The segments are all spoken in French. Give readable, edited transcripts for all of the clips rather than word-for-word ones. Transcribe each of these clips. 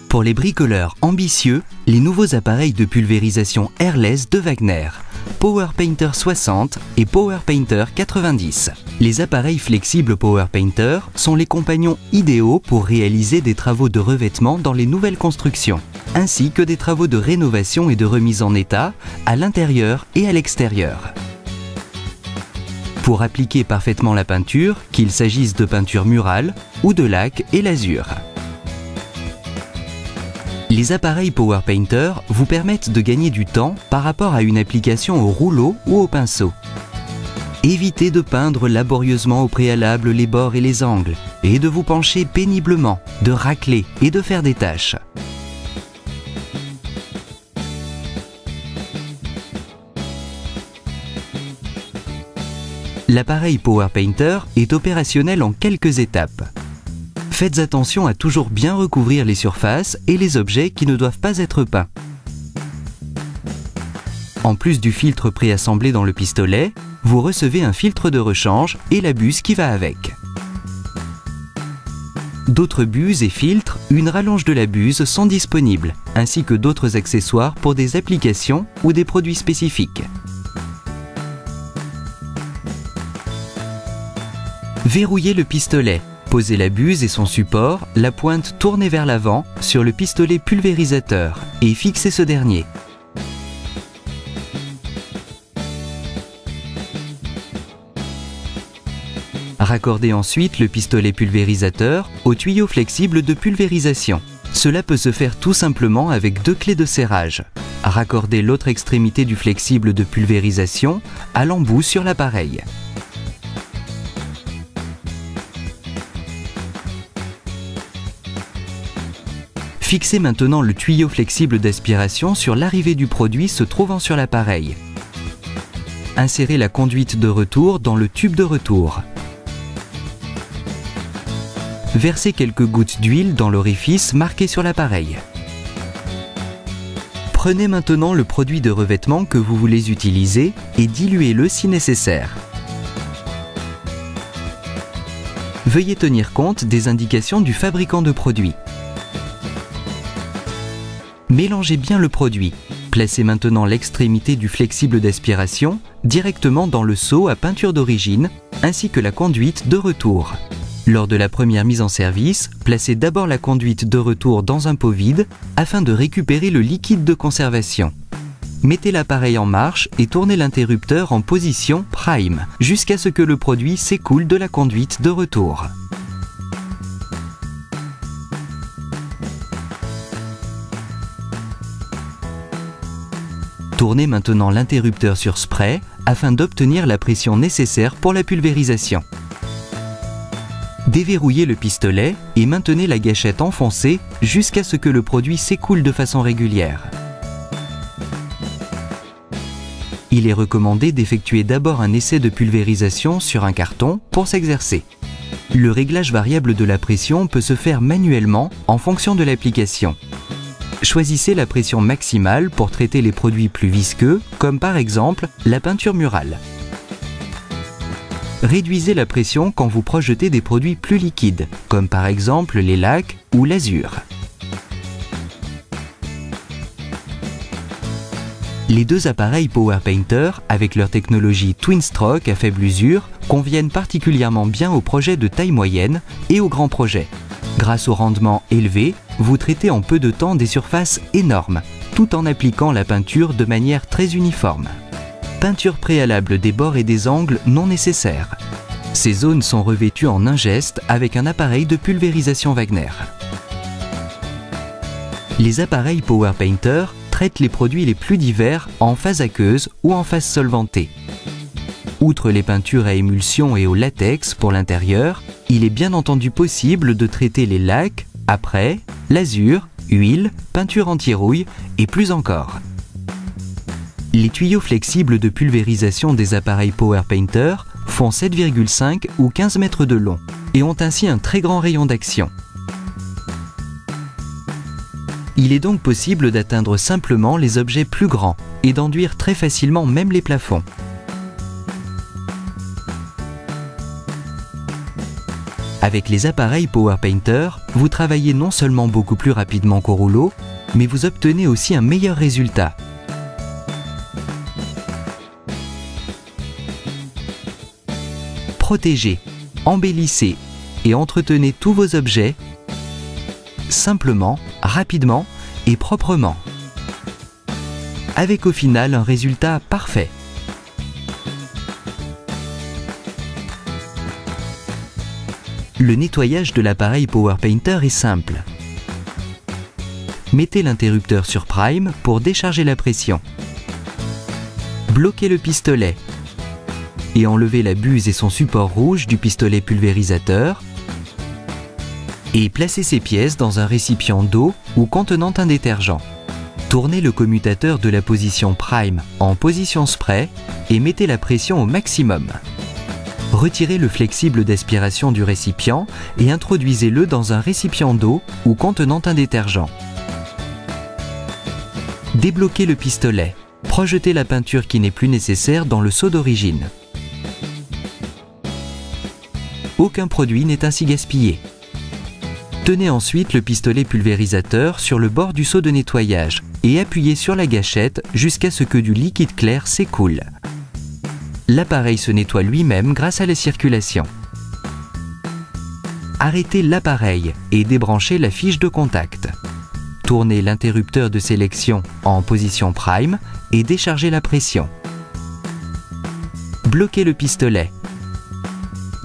Pour les bricoleurs ambitieux, les nouveaux appareils de pulvérisation airless de Wagner, Power Painter 60 et Power Painter 90. Les appareils flexibles Power Painter sont les compagnons idéaux pour réaliser des travaux de revêtement dans les nouvelles constructions, ainsi que des travaux de rénovation et de remise en état à l'intérieur et à l'extérieur. Pour appliquer parfaitement la peinture, qu'il s'agisse de peinture murale ou de laque et lasure. Les appareils Power Painter vous permettent de gagner du temps par rapport à une application au rouleau ou au pinceau. Évitez de peindre laborieusement au préalable les bords et les angles, et de vous pencher péniblement, de racler et de faire des taches. L'appareil Power Painter est opérationnel en quelques étapes. Faites attention à toujours bien recouvrir les surfaces et les objets qui ne doivent pas être peints. En plus du filtre préassemblé dans le pistolet, vous recevez un filtre de rechange et la buse qui va avec. D'autres buses et filtres, une rallonge de la buse sont disponibles, ainsi que d'autres accessoires pour des applications ou des produits spécifiques. Verrouillez le pistolet. Posez la buse et son support, la pointe tournée vers l'avant, sur le pistolet pulvérisateur et fixez ce dernier. Raccordez ensuite le pistolet pulvérisateur au tuyau flexible de pulvérisation. Cela peut se faire tout simplement avec deux clés de serrage. Raccordez l'autre extrémité du flexible de pulvérisation à l'embout sur l'appareil. Fixez maintenant le tuyau flexible d'aspiration sur l'arrivée du produit se trouvant sur l'appareil. Insérez la conduite de retour dans le tube de retour. Versez quelques gouttes d'huile dans l'orifice marqué sur l'appareil. Prenez maintenant le produit de revêtement que vous voulez utiliser et diluez-le si nécessaire. Veuillez tenir compte des indications du fabricant de produit. Mélangez bien le produit. Placez maintenant l'extrémité du flexible d'aspiration directement dans le seau à peinture d'origine, ainsi que la conduite de retour. Lors de la première mise en service, placez d'abord la conduite de retour dans un pot vide afin de récupérer le liquide de conservation. Mettez l'appareil en marche et tournez l'interrupteur en position prime jusqu'à ce que le produit s'écoule de la conduite de retour. Tournez maintenant l'interrupteur sur spray afin d'obtenir la pression nécessaire pour la pulvérisation. Déverrouillez le pistolet et maintenez la gâchette enfoncée jusqu'à ce que le produit s'écoule de façon régulière. Il est recommandé d'effectuer d'abord un essai de pulvérisation sur un carton pour s'exercer. Le réglage variable de la pression peut se faire manuellement en fonction de l'application. Choisissez la pression maximale pour traiter les produits plus visqueux, comme par exemple la peinture murale. Réduisez la pression quand vous projetez des produits plus liquides, comme par exemple les laques ou l'azur. Les deux appareils Power Painter, avec leur technologie Twin Stroke à faible usure, conviennent particulièrement bien aux projets de taille moyenne et aux grands projets. Grâce au rendement élevé, vous traitez en peu de temps des surfaces énormes, tout en appliquant la peinture de manière très uniforme. Peinture préalable des bords et des angles non nécessaires. Ces zones sont revêtues en un geste avec un appareil de pulvérisation Wagner. Les appareils Power Painter traitent les produits les plus divers en phase aqueuse ou en phase solvantée. Outre les peintures à émulsion et au latex pour l'intérieur, il est bien entendu possible de traiter les laques, après, l'azur, huile, peinture anti-rouille et plus encore. Les tuyaux flexibles de pulvérisation des appareils Power Painter font 7,5 ou 15 mètres de long et ont ainsi un très grand rayon d'action. Il est donc possible d'atteindre simplement les objets plus grands et d'enduire très facilement même les plafonds. Avec les appareils PowerPainter, vous travaillez non seulement beaucoup plus rapidement qu'au rouleau, mais vous obtenez aussi un meilleur résultat. Protégez, embellissez et entretenez tous vos objets simplement, rapidement et proprement, avec au final un résultat parfait. Le nettoyage de l'appareil PowerPainter est simple. Mettez l'interrupteur sur Prime pour décharger la pression. Bloquez le pistolet et enlevez la buse et son support rouge du pistolet pulvérisateur et placez ces pièces dans un récipient d'eau ou contenant un détergent. Tournez le commutateur de la position Prime en position Spray et mettez la pression au maximum. Retirez le flexible d'aspiration du récipient et introduisez-le dans un récipient d'eau ou contenant un détergent. Débloquez le pistolet. Projetez la peinture qui n'est plus nécessaire dans le seau d'origine. Aucun produit n'est ainsi gaspillé. Tenez ensuite le pistolet pulvérisateur sur le bord du seau de nettoyage et appuyez sur la gâchette jusqu'à ce que du liquide clair s'écoule. L'appareil se nettoie lui-même grâce à la circulation. Arrêtez l'appareil et débranchez la fiche de contact. Tournez l'interrupteur de sélection en position Prime et déchargez la pression. Bloquez le pistolet.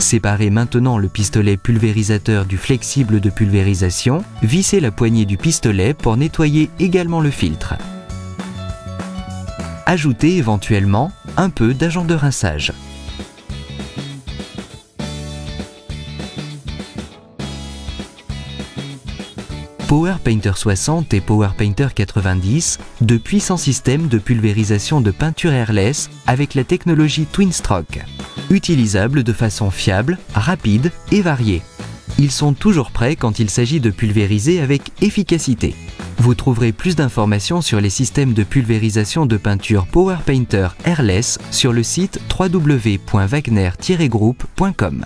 Séparez maintenant le pistolet pulvérisateur du flexible de pulvérisation. Vissez la poignée du pistolet pour nettoyer également le filtre. Ajoutez éventuellement un peu d'agent de rinçage. PowerPainter 60 et PowerPainter 90, de puissants systèmes de pulvérisation de peinture airless avec la technologie Twinstroke. Utilisables de façon fiable, rapide et variée. Ils sont toujours prêts quand il s'agit de pulvériser avec efficacité. Vous trouverez plus d'informations sur les systèmes de pulvérisation de peinture PowerPainter Airless sur le site www.wagner-group.com.